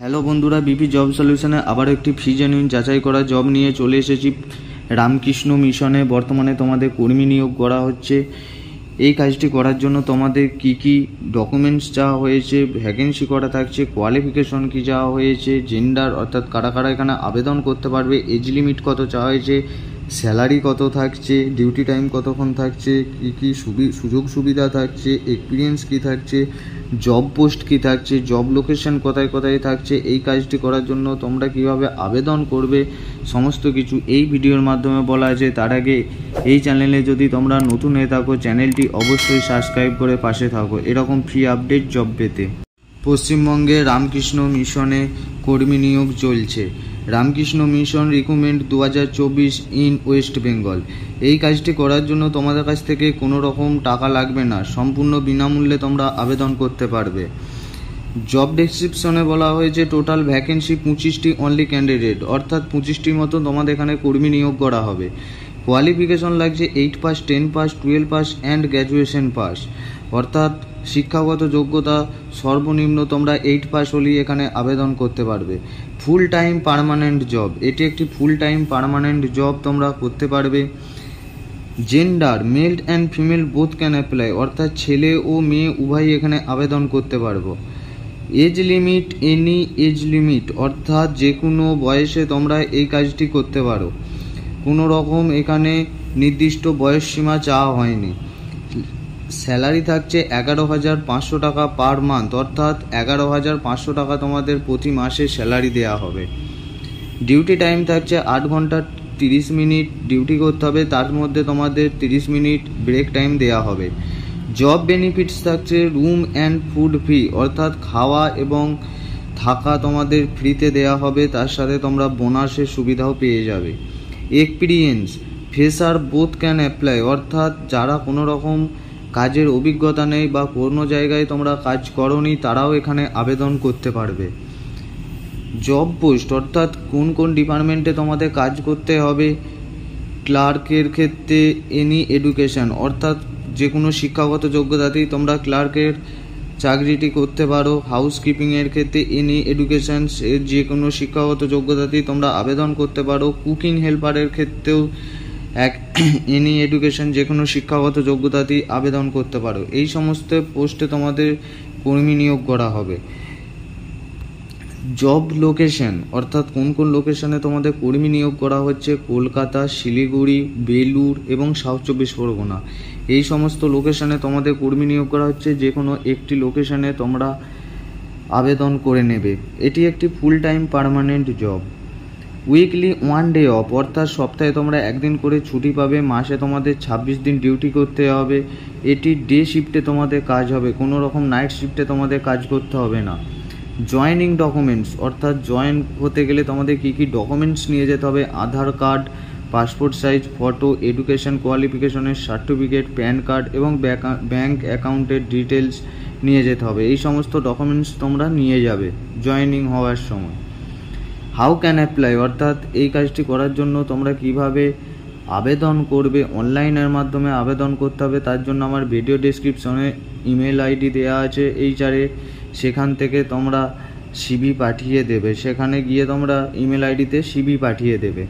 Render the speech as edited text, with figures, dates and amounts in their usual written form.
Hello বন্ধুরা, BP job সলিউশনে আবার একটি ফ্রি জেনুইন যাচাই করা জব নিয়ে চলে এসেছি। রামকৃষ্ণ মিশনে বর্তমানে তোমাদের কর্মী নিয়োগ করা হচ্ছে। এই কাজটি করার জন্য তোমাদের কি কি ডকুমেন্টস চাওয়া হয়েছে, ভ্যাকেন্সি করা থাকছে, কোয়ালিফিকেশন কি চাওয়া হয়েছে, জেন্ডার অর্থাৎ কারা কারা এখানে আবেদন করতে পারবে, এজ লিমিট কত চাওয়া হয়েছে, স্যালারি কত থাকছে, ডিউটি টাইম কতক্ষণ থাকছে, কী কী সুযোগ সুবিধা থাকছে, এক্সপিরিয়েন্স কী থাকছে, জব পোস্ট কী থাকছে, জব লোকেশন কোথায় কোথায় থাকছে, এই কাজটি করার জন্য তোমরা কিভাবে আবেদন করবে, সমস্ত কিছু এই ভিডিওর মাধ্যমে বলা আছে। তার আগে এই চ্যানেলে যদি তোমরা নতুন হয়ে থাকো, চ্যানেলটি অবশ্যই সাবস্ক্রাইব করে পাশে থাকো এরকম ফ্রি আপডেট জব পেতে। পশ্চিমবঙ্গে রামকৃষ্ণ মিশনে কর্মী নিয়োগ চলছে। Ramakrishna mission recruitment 2024 in West Bengal. এই কাজটি করার জন্য তোমাদের কাছ থেকে কোনো রকম টাকা লাগবে না, সম্পূর্ণ বিনামূল্যে তোমরা আবেদন করতে পারবে। জব ডেসক্রিপশনে বলা হয়েছে টোটাল ভ্যাকেন্সি 25টি অনলি ক্যান্ডিডেট, অর্থাৎ 25টির মতো তোমাদের এখানে কর্মী নিয়োগ করা হবে। কোয়ালিফিকেশন লাগছে 8 pass, 10 pass, 12 pass and graduation pass, অর্থাৎ শিক্ষাগত যোগ্যতা সর্বনিম্ন তোমরা 8 পাস হলেই এখানে আবেদন করতে পারবে। ফুল টাইম পার্মানেন্ট জব, এটি একটি ফুল টাইম পার্মানেন্ট জব তোমরা করতে পারবে। Gender male and female both can apply, অর্থাৎ ছেলে ও মেয়ে উভয়ই এখানে আবেদন করতে পারবো। Age limit any age limit, অর্থাৎ যে কোনো বয়সে তোমরা এই কাজটি করতে পারো, কোনো রকম এখানে নির্দিষ্ট বয়স সীমা চাওয়া হয়নি। স্যালারি থাকছে 11,500 টাকা পার মান্থ, অর্থাৎ 11,500 টাকা তোমাদের প্রতি মাসে স্যালারি দেওয়া হবে। ডিউটি টাইম থাকছে 8 ঘন্টা 30 মিনিট ডিউটি করতে হবে, তার মধ্যে তোমাদের 30 মিনিট ব্রেক টাইম দেওয়া হবে। জব বেনিফিটস থাকছে রুম অ্যান্ড ফুড ফ্রি, অর্থাৎ খাওয়া এবং থাকা তোমাদের ফ্রিতে দেওয়া হবে, তার সাথে তোমরা বোনাসের সুবিধাও পেয়ে যাবে। Experience fresher both can apply, অর্থাৎ যারা কোনো রকম কাজের অভিজ্ঞতা নেই বা কোনো জায়গায় তোমরা কাজ করোনি তারাও এখানে আবেদন করতে পারবে। জব পোস্ট, অর্থাৎ কোন কোন ডিপার্টমেন্টে তোমাদের কাজ করতে হবে। ক্লার্কের ক্ষেত্রে এনি এডুকেশন, অর্থাৎ যে কোনো শিক্ষাগত যোগ্যতাতেই তোমরা ক্লার্কের চাকরিটি করতে পারো। হাউসকিপিংয়ের ক্ষেত্রে এনি এডুকেশন, যে কোনো শিক্ষাগত যোগ্যতাতেই তোমরা আবেদন করতে পারো। কুকিং হেল্পারের ক্ষেত্রেও এনি এডুকেশন, যে কোনো শিক্ষাগত যোগ্যতাতেই আবেদন করতে পারো। এই সমস্ত পোস্টে তোমাদের কর্মী নিয়োগ করা হবে। জব লোকেশন, অর্থাৎ কোন কোন লোকেশনে তোমাদের কর্মী নিয়োগ করা হচ্ছে, কলকাতা, শিলিগুড়ি, বেলুর এবং সাউথ 24 পরগনা, এই সমস্ত লোকেশনে তোমাদের কর্মী নিয়োগ করা হচ্ছে। যে কোনো একটি লোকেশনে তোমরা আবেদন করে নেবে। এটি একটি full time permanent job. Weekly 1 day of, অর্থাৎ সপ্তাহে তোমরা একদিন করে ছুটি পাবে, মাসে তোমাদের 26 দিন ডিউটি করতে হবে। এটি ডে শিফটে তোমাদের কাজ হবে, কোনো রকম নাইট শিফটে তোমাদের কাজ করতে হবে না। জয়েনিং ডকুমেন্টস, অর্থাৎ জয়েন হতে গেলে তোমাদের কী কী ডকুমেন্টস নিয়ে যেতে হবে, Aadhaar card, passport size photo, education কোয়ালিফিকেশনের সার্টিফিকেট, প্যান কার্ড এবং ব্যাঙ্ক অ্যাকাউন্টের ডিটেলস নিয়ে যেতে হবে। এই সমস্ত ডকুমেন্টস তোমরা নিয়ে যাবে জয়েনিং হওয়ার সময়। হাউ ক্যান অ্যাপ্লাই, অর্থাৎ এই কাজটি করার জন্য তোমরা কিভাবে আবেদন করবে, অনলাইনের মাধ্যমে আবেদন করতে হবে। তার জন্য আমার ভিডিও ডেসক্রিপশনে ইমেল আইডি দেওয়া আছে এইচআরে, সেখান থেকে তোমরা সিভি পাঠিয়ে দেবে, সেখানে গিয়ে তোমরা ইমেল আইডিতে সিভি পাঠিয়ে দেবে।